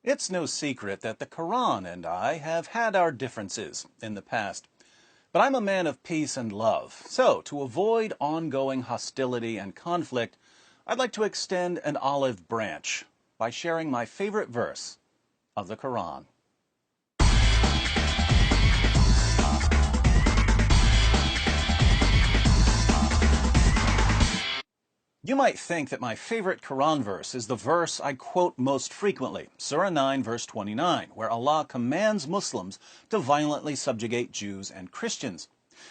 It's no secret that the Quran and I have had our differences in the past. But I'm a man of peace and love, so to avoid ongoing hostility and conflict, I'd like to extend an olive branch by sharing my favorite verse of the Quran. You might think that my favorite Quran verse is the verse I quote most frequently, Surah 9, verse 29, where Allah commands Muslims to violently subjugate Jews and Christians.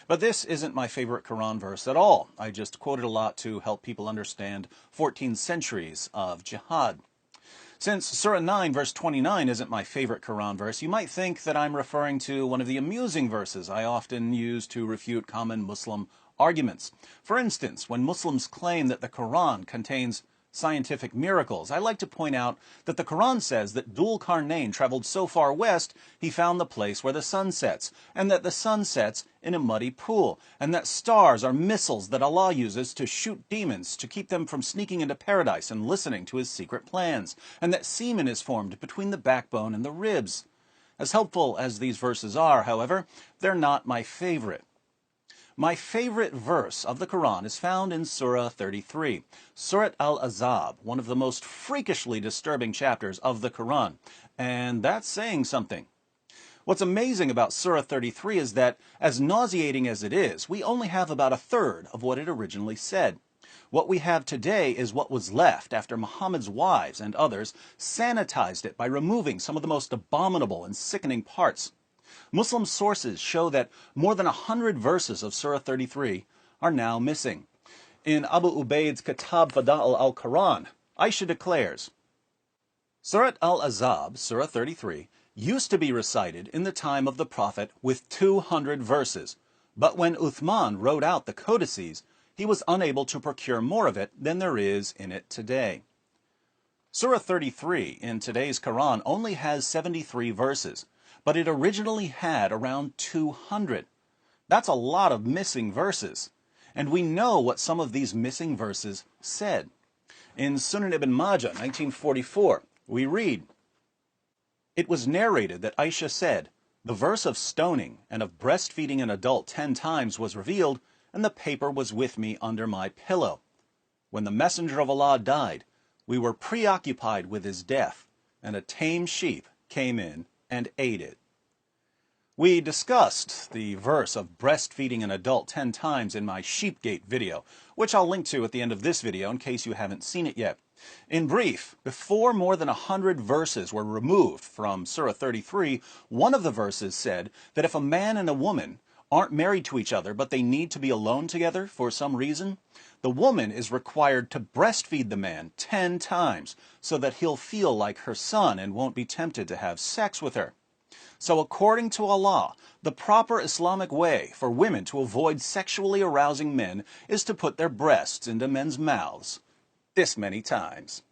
But this isn't my favorite Quran verse at all. I just quote it a lot to help people understand 14 centuries of jihad. Since Surah 9, verse 29 isn't my favorite Quran verse, you might think that I'm referring to one of the amusing verses I often use to refute common Muslim arguments. For instance, when Muslims claim that the Quran contains scientific miracles, I like to point out that the Quran says that Dhul Qarnayn traveled so far west he found the place where the sun sets, and that the sun sets in a muddy pool, and that stars are missiles that Allah uses to shoot demons to keep them from sneaking into paradise and listening to his secret plans, and that semen is formed between the backbone and the ribs. As helpful as these verses are, however, they're not my favorite. My favorite verse of the Quran is found in Surah 33, Surat al-Ahzab, one of the most freakishly disturbing chapters of the Quran, and that's saying something. What's amazing about Surah 33 is that, as nauseating as it is, we only have about a third of what it originally said. What we have today is what was left after Muhammad's wives and others sanitized it by removing some of the most abominable and sickening parts. Muslim sources show that more than 100 verses of Surah 33 are now missing. In Abu Ubaid's Kitab Fada'il al-Quran, Aisha declares, Surat al-Ahzab, Surah 33, used to be recited in the time of the Prophet with 200 verses, but when Uthman wrote out the codices, he was unable to procure more of it than there is in it today. Surah 33 in today's Quran only has 73 verses, but it originally had around 200. That's a lot of missing verses. And we know what some of these missing verses said. In Sunan ibn Majah, 1944, we read, It was narrated that Aisha said, the verse of stoning and of breastfeeding an adult 10 times was revealed, and the paper was with me under my pillow. When the Messenger of Allah died, we were preoccupied with his death, and a tame sheep came in and ate it. We discussed the verse of breastfeeding an adult 10 times in my Sheepgate video, which I'll link to at the end of this video in case you haven't seen it yet. In brief, before more than 100 verses were removed from Surah 33, one of the verses said that if a man and a woman aren't married to each other but they need to be alone together for some reason, the woman is required to breastfeed the man 10 times so that he'll feel like her son and won't be tempted to have sex with her. So according to Allah, the proper Islamic way for women to avoid sexually arousing men is to put their breasts into men's mouths this many times.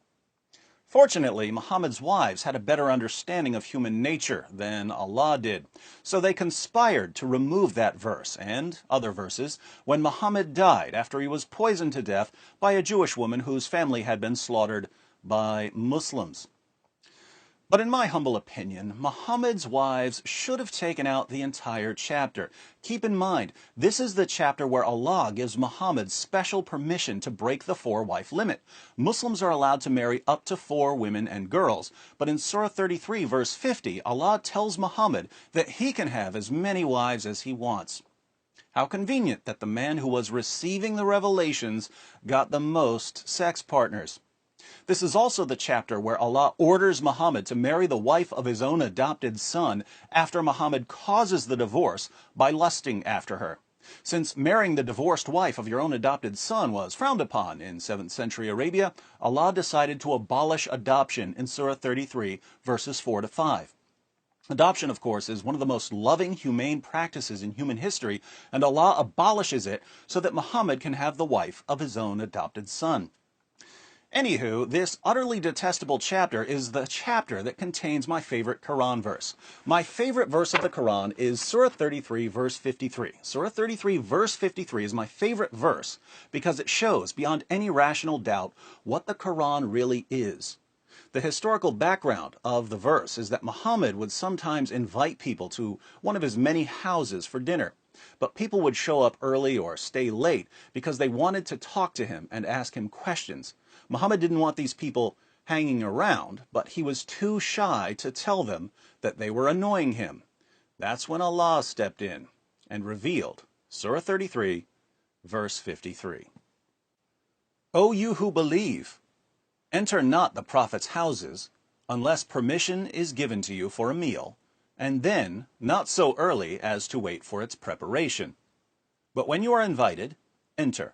Fortunately, Muhammad's wives had a better understanding of human nature than Allah did, so they conspired to remove that verse and other verses when Muhammad died after he was poisoned to death by a Jewish woman whose family had been slaughtered by Muslims. But in my humble opinion, Muhammad's wives should have taken out the entire chapter. Keep in mind, this is the chapter where Allah gives Muhammad special permission to break the 4-wife limit. Muslims are allowed to marry up to 4 women and girls, but in Surah 33, verse 50, Allah tells Muhammad that he can have as many wives as he wants. How convenient that the man who was receiving the revelations got the most sex partners. This is also the chapter where Allah orders Muhammad to marry the wife of his own adopted son after Muhammad causes the divorce by lusting after her. Since marrying the divorced wife of your own adopted son was frowned upon in 7th century Arabia, Allah decided to abolish adoption in Surah 33, verses 4 to 5. Adoption, of course, is one of the most loving, humane practices in human history, and Allah abolishes it so that Muhammad can have the wife of his own adopted son. Anywho, this utterly detestable chapter is the chapter that contains my favorite Quran verse. My favorite verse of the Quran is Surah 33, verse 53. Surah 33, verse 53 is my favorite verse because it shows beyond any rational doubt what the Quran really is. The historical background of the verse is that Muhammad would sometimes invite people to one of his many houses for dinner, but people would show up early or stay late because they wanted to talk to him and ask him questions. Muhammad didn't want these people hanging around, but he was too shy to tell them that they were annoying him. That's when Allah stepped in and revealed Surah 33, verse 53. O you who believe, enter not the Prophet's houses unless permission is given to you for a meal, and then not so early as to wait for its preparation. But when you are invited, enter,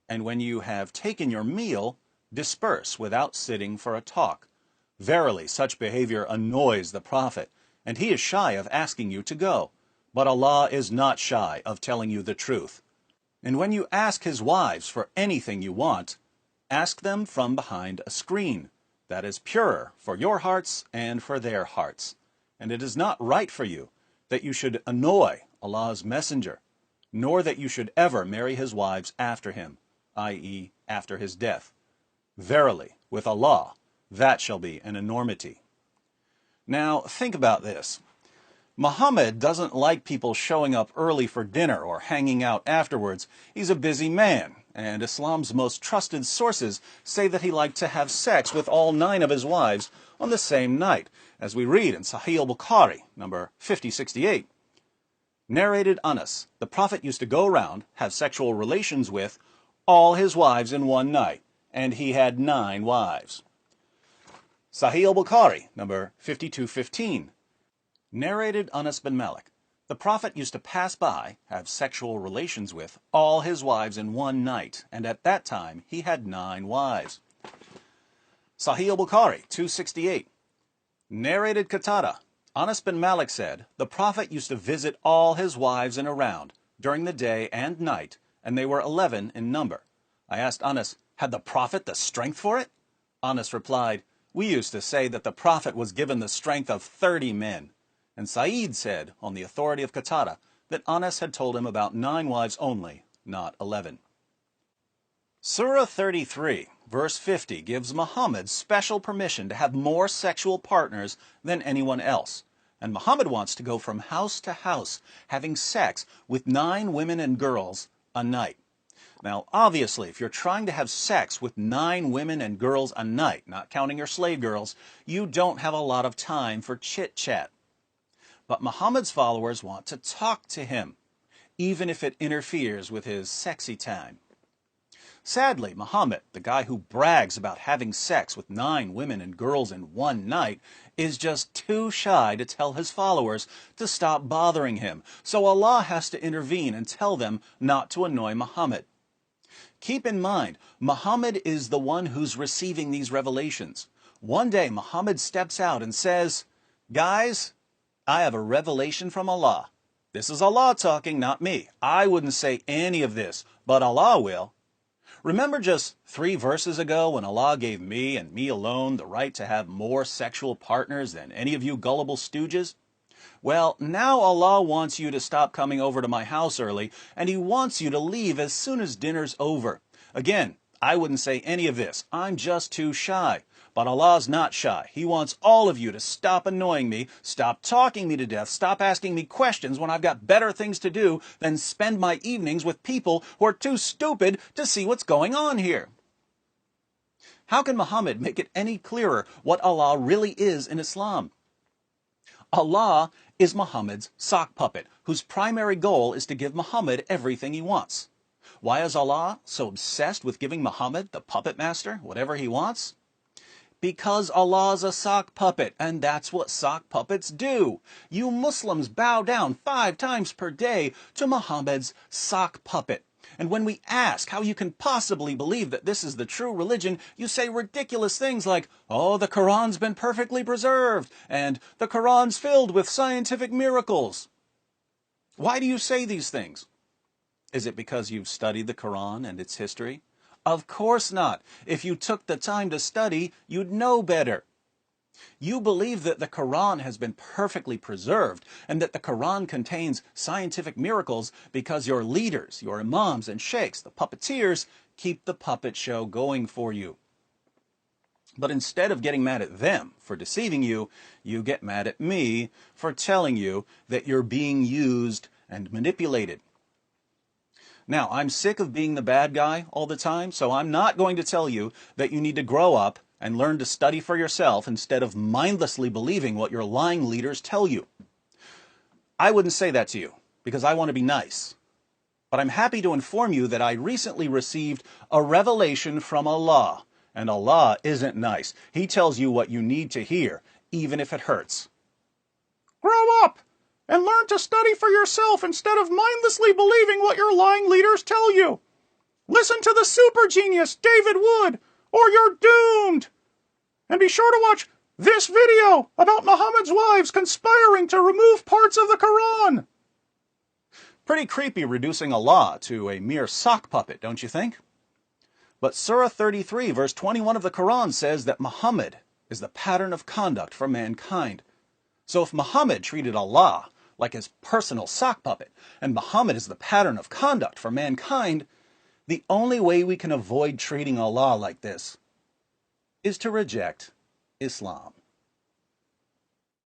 and when you have taken your meal, disperse without sitting for a talk. Verily, such behavior annoys the Prophet, and he is shy of asking you to go. But Allah is not shy of telling you the truth. And when you ask his wives for anything you want, ask them from behind a screen that is purer for your hearts and for their hearts. And it is not right for you that you should annoy Allah's messenger, nor that you should ever marry his wives after him, i.e., after his death. Verily, with Allah, that shall be an enormity. Now, think about this. Muhammad doesn't like people showing up early for dinner or hanging out afterwards. He's a busy man, and Islam's most trusted sources say that he liked to have sex with all 9 of his wives on the same night, as we read in Sahih al-Bukhari, number 5068. Narrated Anas, the Prophet used to go around, have sexual relations with all his wives in one night, and he had 9 wives. Sahih al-Bukhari, number 5215. Narrated Anas bin Malik, the Prophet used to pass by, have sexual relations with all his wives in one night, and at that time he had 9 wives. Sahih al-Bukhari, 268. Narrated Qatada, Anas bin Malik said, the Prophet used to visit all his wives in a round, during the day and night, and they were 11 in number. I asked Anas, had the Prophet the strength for it? Anas replied, we used to say that the Prophet was given the strength of 30 men. And Sa'id said, on the authority of Qatada, that Anas had told him about 9 wives only, not 11. Surah 33, verse 50, gives Muhammad special permission to have more sexual partners than anyone else. And Muhammad wants to go from house to house, having sex with 9 women and girls a night. Now, obviously, if you're trying to have sex with 9 women and girls a night, not counting your slave girls, you don't have a lot of time for chit-chat. But Muhammad's followers want to talk to him, even if it interferes with his sexy time. Sadly, Muhammad, the guy who brags about having sex with 9 women and girls in one night, is just too shy to tell his followers to stop bothering him. So Allah has to intervene and tell them not to annoy Muhammad. Keep in mind, Muhammad is the one who's receiving these revelations. One day, Muhammad steps out and says, guys, I have a revelation from Allah. This is Allah talking, not me. I wouldn't say any of this, but Allah will. Remember just 3 verses ago when Allah gave me and me alone the right to have more sexual partners than any of you gullible stooges? Well, now Allah wants you to stop coming over to my house early, and He wants you to leave as soon as dinner's over. Again, I wouldn't say any of this. I'm just too shy. But Allah's not shy. He wants all of you to stop annoying me, stop talking me to death, stop asking me questions when I've got better things to do than spend my evenings with people who are too stupid to see what's going on here. How can Muhammad make it any clearer what Allah really is in Islam? Allah is Muhammad's sock puppet, whose primary goal is to give Muhammad everything he wants. Why is Allah so obsessed with giving Muhammad, the puppet master, whatever he wants? Because Allah's a sock puppet, and that's what sock puppets do. You Muslims bow down 5 times per day to Muhammad's sock puppet. And when we ask how you can possibly believe that this is the true religion, you say ridiculous things like, oh, the Quran's been perfectly preserved, and the Quran's filled with scientific miracles. Why do you say these things? Is it because you've studied the Quran and its history? Of course not. If you took the time to study, you'd know better. You believe that the Quran has been perfectly preserved and that the Quran contains scientific miracles because your leaders, your imams and sheikhs, the puppeteers, keep the puppet show going for you. But instead of getting mad at them for deceiving you, you get mad at me for telling you that you're being used and manipulated. Now, I'm sick of being the bad guy all the time, so I'm not going to tell you that you need to grow up and learn to study for yourself instead of mindlessly believing what your lying leaders tell you. I wouldn't say that to you because I want to be nice. But I'm happy to inform you that I recently received a revelation from Allah. And Allah isn't nice. He tells you what you need to hear, even if it hurts. Grow up and learn to study for yourself instead of mindlessly believing what your lying leaders tell you. Listen to the super genius David Wood, or you're doomed. And be sure to watch this video about Muhammad's wives conspiring to remove parts of the Quran. Pretty creepy reducing Allah to a mere sock puppet, don't you think? But Surah 33, verse 21 of the Quran says that Muhammad is the pattern of conduct for mankind. So if Muhammad treated Allah like his personal sock puppet, and Muhammad is the pattern of conduct for mankind, the only way we can avoid treating Allah like this is to reject Islam.